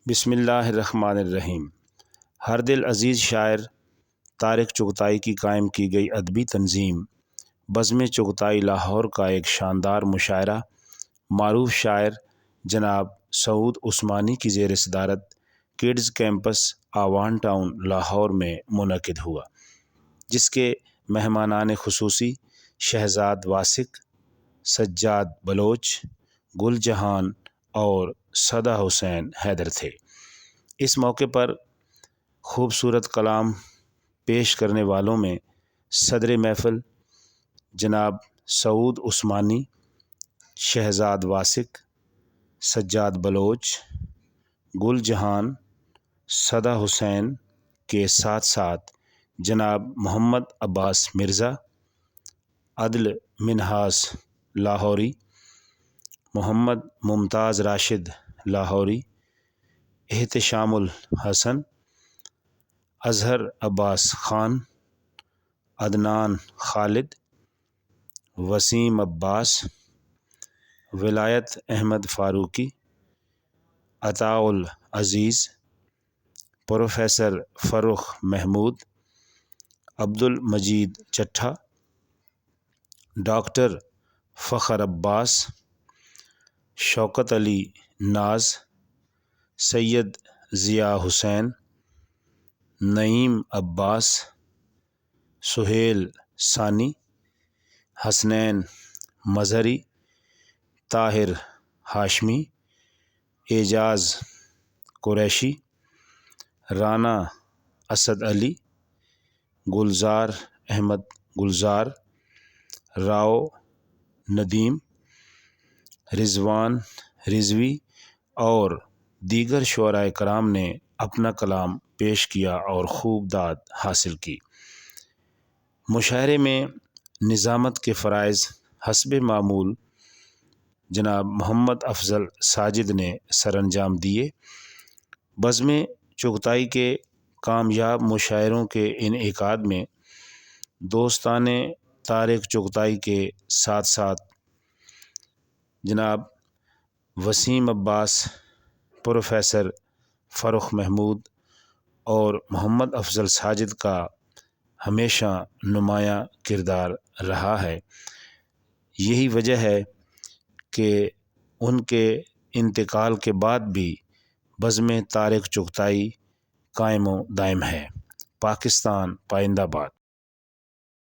بسم اللہ الرحمن الرحیم۔ ہر دل عزیز شاعر طارق چغتائی کی قائم کی گئی ادبی تنظیم بزم چغتائی لاہور کا ایک شاندار مشاعرہ معروف شاعر جناب سعود عثمانی کی زیر صدارت کڈز کیمپس آوان ٹاؤن لاہور میں منعقد ہوا، جس کے مہمانان خصوصی شہزاد واسق، سجاد بلوچ، گل جہان اور سدا حسین حیدر تھے۔ اس موقع پر خوبصورت کلام پیش کرنے والوں میں صدر محفل جناب سعود عثمانی، شہزاد واسق، سجاد بلوچ، گل جہان، سدا حسین کے ساتھ ساتھ جناب محمد عباس مرزا، عدل منہاس لاہوری، محمد ممتاز راشد لاہوری، احتشام الحسن، اظہر عباس خان، عدنان خالد، وسیم عباس، ولایت احمد فاروقی، عطاء العزیز، پروفیسر فرخ محمود، عبدالمجید چٹھا، ڈاکٹر فخر عباس، شوکت علی ناز، سید ضیاء حسین، نعیم عباس، سہیل ثانی، حسنین مظہری، طاہر ہاشمی، اعجاز قریشی، رانا اسد علی، گلزار احمد گلزار، راؤ ندیم، رضوان رضوی اور دیگر شعراء کرام نے اپنا کلام پیش کیا اور خوب داد حاصل کی۔ مشاعرے میں نظامت کے فرائض حسب معمول جناب محمد افضل ساجد نے سر انجام دیے۔ بزم چغتائی کے کامیاب مشاعروں کے انعقاد میں دوستان طارق چغتائی کے ساتھ ساتھ جناب وسیم عباس، پروفیسر فرخ محمود اور محمد افضل ساجد کا ہمیشہ نمایاں کردار رہا ہے۔ یہی وجہ ہے کہ ان کے انتقال کے بعد بھی بزم طارق چغتائی قائم و دائم ہے۔ پاکستان پائندہ باد۔